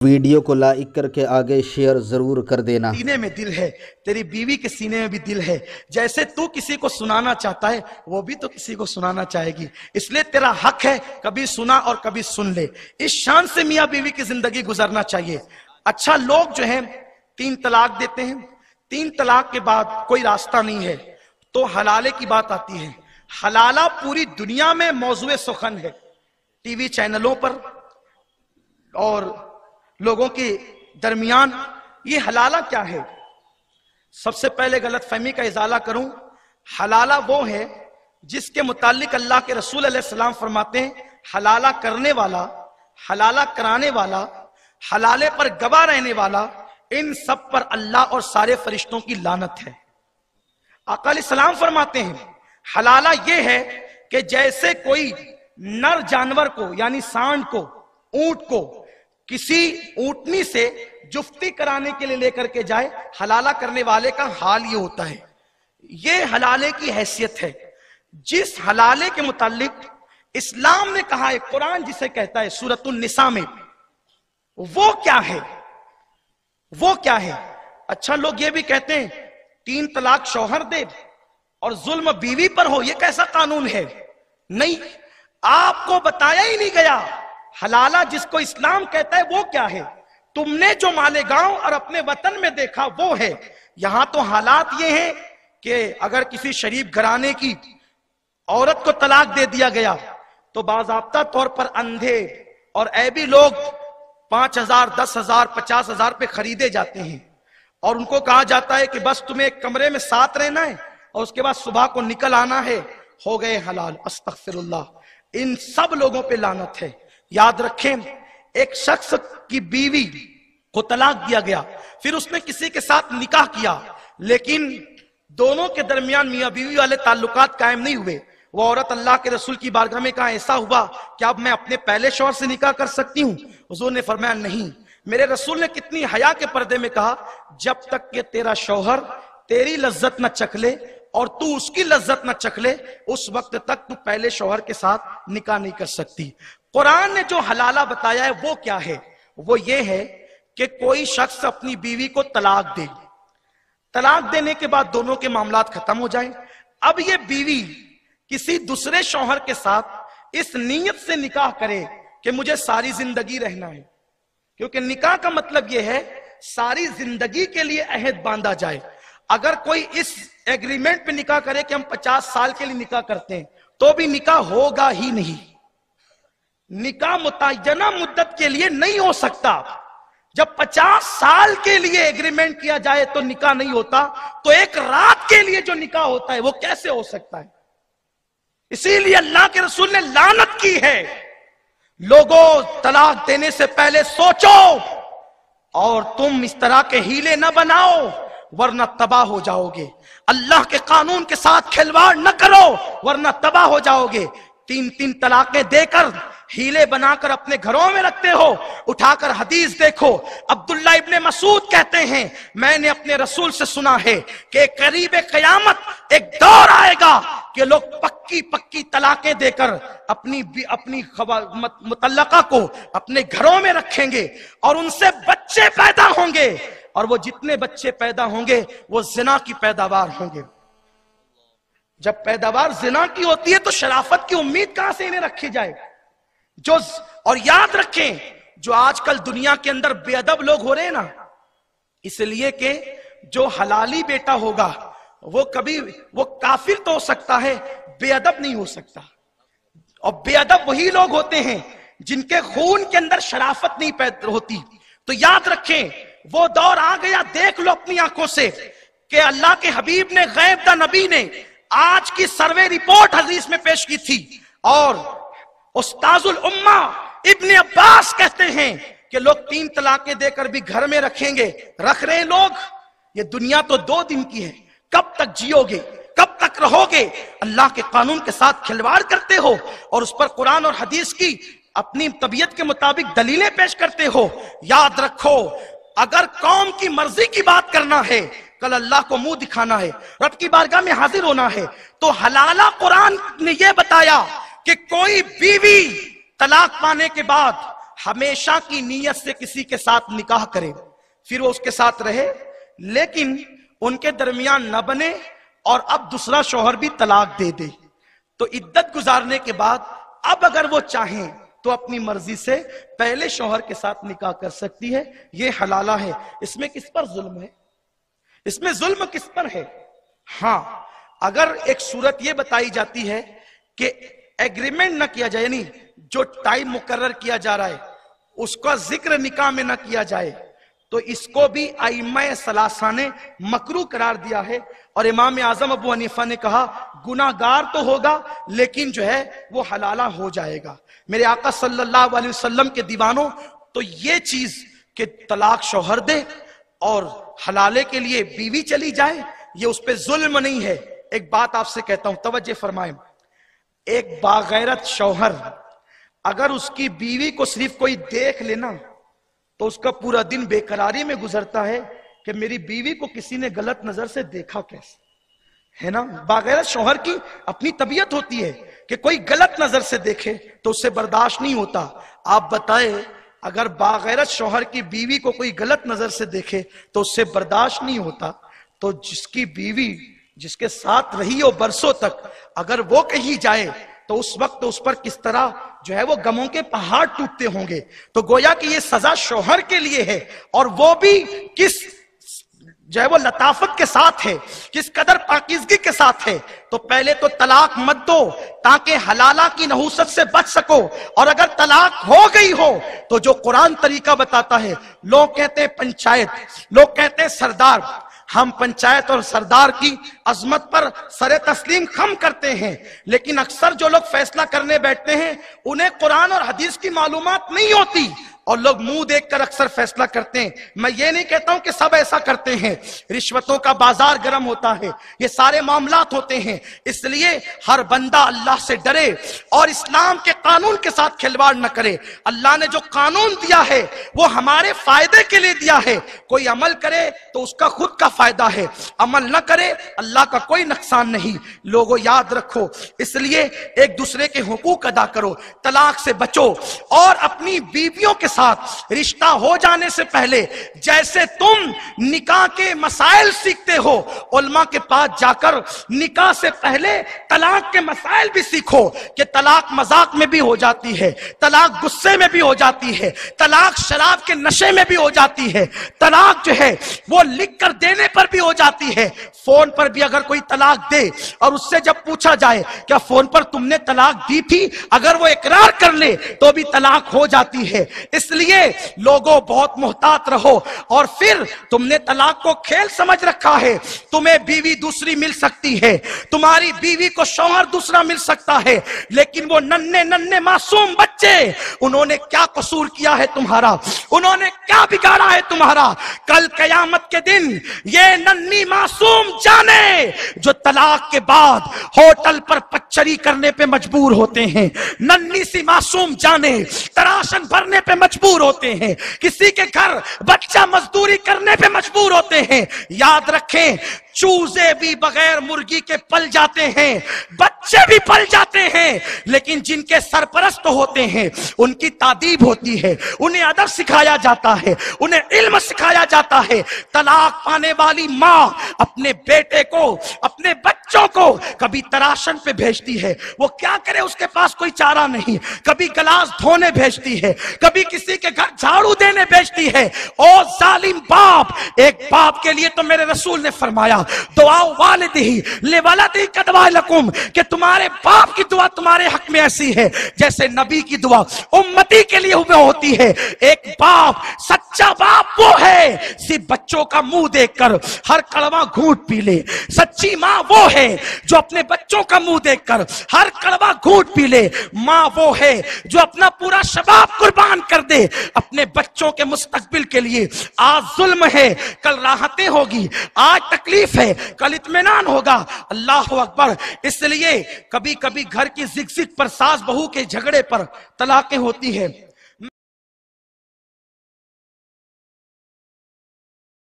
Video को like करके आगे शेयर जरूर कर देना। सीने में दिल है, तेरी बीवी के सीने में भी दिल है। जैसे तू किसी को सुनाना चाहता है वो भी तो किसी को सुनाना चाहेगी, इसलिए तेरा हक है कभी सुना और कभी सुन ले। इस शान से मियां बीवी की जिंदगी गुजरना चाहिए। अच्छा, लोग जो हैं 3 तलाक देते हैं, 3 तलाक के बाद कोई रास्ता नहीं है तो हलाले की बात आती है। हलाला पूरी दुनिया में मौजूए सुखन है, टीवी चैनलों पर और लोगों के दरमियान। ये हलाला क्या है? सबसे पहले गलत फहमी का इजाला करूं, हलाला वो है जिसके मुतालिक अल्लाह के रसूल अलैहिस्सलाम फरमाते हैं हलाला करने वाला, हलाला कराने वाला, हलाले पर गवाह रहने वाला, इन सब पर अल्लाह और सारे फरिश्तों की लानत है। आका अलैहिस्सलाम फरमाते हैं हलाला ये है कि जैसे कोई नर जानवर को यानी सांड को, ऊंट को किसी ऊंटनी से जुफ्ती कराने के लिए लेकर के जाए, हलाला करने वाले का हाल ये होता है। ये हलाले की हैसियत है। जिस हलाले के मुतालिक इस्लाम ने कहा है, कुरान जिसे कहता है सूरतुन निसा में, वो क्या है? वो क्या है? अच्छा, लोग ये भी कहते हैं 3 तलाक शौहर दे और जुल्म बीवी पर हो, ये कैसा कानून है? नहीं, आपको बताया ही नहीं गया हलाला जिसको इस्लाम कहता है वो क्या है। तुमने जो मालेगांव और अपने वतन में देखा वो है। यहां तो हालात ये हैं कि अगर किसी शरीफ घराने की औरत को तलाक दे दिया गया तो बाज़ाब्ता तौर पर अंधे और ऐबी लोग 5,000, 10,000, 50,000 पे खरीदे जाते हैं और उनको कहा जाता है कि बस तुम्हें एक कमरे में साथ रहना है और उसके बाद सुबह को निकल आना है, हो गए हलाल। अस्तगफिरुल्लाह। इन सब लोगों पे लानत है। याद रखें, एक शख्स की बीवी को तलाक दिया गया, फिर उसने किसी के साथ निकाह किया, लेकिन दोनों के दरमियान मियां बीवी वाले ताल्लुकात कायम नहीं हुए। वो औरत अल्लाह के रसूल की बारगाह में कहा ऐसा हुआ क्या अब मैं अपने पहले शौहर से निकाह कर सकती हूं? हुजूर ने फरमाया नहीं। मेरे रसूल ने कितनी हया के पर्दे में कहा, जब तक कि तेरा शौहर तेरी लज्जत न चख ले और तू उसकी लज्जत न चख ले, उस वक्त तक तू पहले शौहर के साथ निकाह नहीं कर सकती। कुरान ने जो हलाला बताया है वो क्या है? वो ये है कि कोई शख्स अपनी बीवी को तलाक दे, तलाक देने के बाद दोनों के मामलात खत्म हो जाए। अब ये बीवी किसी दूसरे शौहर के साथ इस नीयत से निकाह करे कि मुझे सारी जिंदगी रहना है, क्योंकि निकाह का मतलब यह है सारी जिंदगी के लिए अहद बांधा जाए। अगर कोई इस एग्रीमेंट पे निकाह करे कि हम 50 साल के लिए निकाह करते हैं तो भी निकाह होगा ही नहीं। निकाह मुतय्यना मुद्दत के लिए नहीं हो सकता। जब 50 साल के लिए एग्रीमेंट किया जाए तो निकाह नहीं होता, तो एक रात के लिए जो निकाह होता है वो कैसे हो सकता है? इसीलिए अल्लाह के रसूल ने लानत की है। लोगों, तलाक देने से पहले सोचो और तुम इस तरह के हीले न बनाओ वरना तबाह हो जाओगे। अल्लाह के कानून के साथ खिलवाड़ न करो वरना तबाह हो जाओगे। 3-3 तलाकें देकर हीले बनाकर अपने घरों में रखते हो। उठाकर हदीस देखो, अब्दुल्ला इब्ने मसूद कहते हैं मैंने अपने रसूल से सुना है कि करीब क़यामत एक दौर आएगा कि लोग पक्की पक्की तलाकें देकर अपनी मुतल्लका को अपने घरों में रखेंगे और उनसे बच्चे पैदा होंगे, और वो जितने बच्चे पैदा होंगे वो जिना की पैदावार होंगे। जब पैदावार जिना की होती है तो शराफत की उम्मीद कहां से इन्हें रखी जाए? और याद रखें, जो आजकल दुनिया के अंदर बेअदब लोग हो रहे हैं ना, इसलिए कि जो हलाली बेटा होगा वो काफिर तो हो सकता है, बेअदब नहीं हो सकता। और बेअदब वही लोग होते हैं जिनके खून के अंदर शराफत नहीं पैदा होती। तो याद रखें, वो दौर आ गया, देख लो अपनी आंखों से कि अल्लाह के हबीब ने, गैब दा नबी ने आज की सर्वे रिपोर्ट हदीस में पेश की थी। और उस्ताजुल उम्मा इब्ने अब्बास कहते हैं कि लोग 3 तलाकें देकर भी घर में रखेंगे, रख रहे हैं लोग। ये दुनिया तो 2 दिन की है, कब तक जियोगे, कब तक रहोगे? अल्लाह के कानून के साथ खिलवाड़ करते हो और उस पर कुरान और हदीस की अपनी तबीयत के मुताबिक दलीलें पेश करते हो। याद रखो, अगर कौम की मर्जी की बात करना है, कल अल्लाह को मुंह दिखाना है, रब की बारगाह में हाजिर होना है, तो हलाला कुरान ने यह बताया कि कोई बीवी तलाक पाने के बाद ہمیشہ کی نیت سے کسی کے ساتھ نکاح کرے پھر وہ اس کے ساتھ رہے لیکن ان کے درمیان نہ بنے اور اب دوسرا شوہر بھی طلاق دے دے تو عدت گزارنے کے بعد اب اگر وہ چاہیں تو اپنی مرضی سے پہلے شوہر کے ساتھ نکاح کر سکتی ہے. یہ حلالہ ہے. اس میں کس پر ظلم ہے؟ اس میں ظلم کس پر ہے؟ ہاں اگر ایک صورت یہ بتائی جاتی ہے کہ ایگریمنٹ نہ کیا جائے یعنی جو ٹائم مقرر کیا جا رہا ہے اس کا ذکر نکاح میں نہ کیا جائے تو اس کو بھی ائمہ ثلاثہ نے مکروہ قرار دیا ہے اور امام اعظم ابو حنیفہ نے کہا گناہگار تو ہوگا لیکن جو ہے وہ حلالہ ہو جائے گا. میرے آقا صلی اللہ علیہ وسلم کے دیوانوں تو یہ چیز کہ طلاق شوہر دے اور حلالے کے لیے بیوی چلی جائے یہ اس پہ ظلم نہیں ہے. ایک بات آپ سے کہتا ہوں توجہ فرمائیں. ایک باغیرت شوہر اگر اس کی بیوی کو صرف کوئی دیکھ لینا تو اس کا پورا دن بے قراری میں گزرتا ہے کہ میری بیوی کو کسی نے غلط نظر سے دیکھا کیسے ہے نا. باغیرت شوہر کی اپنی طبیعت ہوتی ہے کہ کوئی غلط نظر سے دیکھے تو اس سے برداشت نہیں ہوتا. آپ بتائیں اگر باغیرت شوہر کی بیوی کو کوئی غلط نظر سے دیکھے تو اس سے برداشت نہیں ہوتا تو جس کی بیوی جس کے ساتھ رہی ہو برسوں تک اگر وہ کہیں جائے تو اس وقت اس پر کس طرح جو ہے وہ غموں کے پہاڑ ٹوٹتے ہوں گے. تو گویا کہ یہ سزا شوہر کے لیے ہے اور وہ بھی کس جو ہے وہ لطافت کے ساتھ ہے کس قدر پاکیزگی کے ساتھ ہے. تو پہلے تو طلاق مت دو تاکہ حلالہ کی نحوست سے بچ سکو اور اگر طلاق ہو گئی ہو تو جو قرآن طریقہ بتاتا ہے. لوگ کہتے ہیں پنچایت لوگ کہتے ہیں سردار. ہم پنچایت اور سردار کی عظمت پر سر تسلیم خم کرتے ہیں لیکن اکثر جو لوگ فیصلہ کرنے بیٹھتے ہیں انہیں قرآن اور حدیث کی معلومات نہیں ہوتی اور لوگ منہ دیکھ کر اکثر فیصلہ کرتے ہیں. میں یہ نہیں کہتا ہوں کہ سب ایسا کرتے ہیں. رشوتوں کا بازار گرم ہوتا ہے یہ سارے معاملات ہوتے ہیں. اس لیے ہر بندہ اللہ سے ڈرے اور اسلام کے قانون کے ساتھ کھلواڑ نہ کرے. اللہ نے جو قانون دیا ہے وہ ہمارے فائدے کے لیے دیا ہے. کوئی عمل کرے تو اس کا خود کا فائدہ ہے عمل نہ کرے اللہ کا کوئی نقصان نہیں. لوگوں یاد رکھو اس لیے ایک دوسرے کے حقوق ادا کرو طلاق سے بچو اور اپنی بیویوں کے ساتھ رشتہ ہو جانے سے پہلے جیسے تم نکاح کے مسائل سیکھتے ہو علماء کے پاس جا کر نکاح سے پہلے طلاق کے مسائل بھی سیکھو کہ طلاق مذاق میں بھی ہو جاتی ہے طلاق غصے میں بھی ہو جاتی ہے طلاق شراب کے نشے میں بھی ہو جاتی ہے طلاق جو ہے وہ لکھ کر دینے پر بھی ہو جاتی ہے. فون پر بھی اگر کوئی طلاق دے اور اس سے جب پوچھا جائے کیا فون پر تم نے طلاق دی تھی اگر وہ اقرار کر لے تو بھی طلاق ہو جاتی ہے. اس لیے لوگوں بہت محتاط رہو. اور پھر تم نے طلاق کو کھیل سمجھ رکھا ہے. تمہیں بیوی دوسری مل سکتی ہے تمہاری بیوی کو شوہر دوسرا مل سکتا ہے لیکن وہ ننھے معصوم بچے انہوں نے کیا قصور کیا ہے تمہارا انہوں نے کیا بگاڑا ہے تمہارا. کل قیامت کے دن یہ ننھی معصوم جانے جو طلاق کے بعد ہوٹل پر پچری کرنے پہ مجبور ہوتے ہیں ننھی سی معصوم جانے تراشن بھرنے پہ مجبور ہوتے ہیں کسی کے گھر بچہ مزدوری کرنے پہ مجبور ہوتے ہیں. یاد رکھیں چوزے بھی بغیر مرغی کے پل جاتے ہیں بچے بھی پل جاتے ہیں لیکن جن کے سرپرست ہوتے ہیں ان کی تادیب ہوتی ہے انہیں ادب سکھایا جاتا ہے انہیں علم سکھایا جاتا ہے. طلاق پانے والی ماں اپنے بیٹے کو اپنے بچوں کو کبھی تراشن پہ بھیجتی ہے وہ کیا کرے اس کے پاس کوئی چارہ نہیں کبھی گلاس دھونے بھیجتی ہے کبھی کسی کے گھر جھاڑو دینے بھیجتی ہے. او ظالم باپ ایک باپ کے لیے تو میرے رسول نے فرمایا دعا والدہی لولدہی کدعا لکم کہ تمہارے باپ کی دعا تمہارے حق میں ایسی ہے جیسے نبی کی دعا امتی کے لیے ہوتی ہے. ایک باپ سچا باپ وہ ہے صرف بچوں کا منہ دیکھ کر ہر کڑوا گھونٹ پی لے. سچی ماں وہ ہے جو اپنے بچوں کا منہ دیکھ کر ہر کڑوا گھونٹ پی لے. ماں وہ ہے جو اپنا پورا شباب قربان کر دے اپنے بچوں کے مستقبل کے لیے. آج ظلم ہے کل راحتیں ہوگی آج تکلیف ہے کل اطمینان ہوگا. اللہ اکبر. اس لیے کبھی کبھی گھر کی زگ زگ پر ساس بہو کے جھگڑے پر طلاقیں ہوتی ہے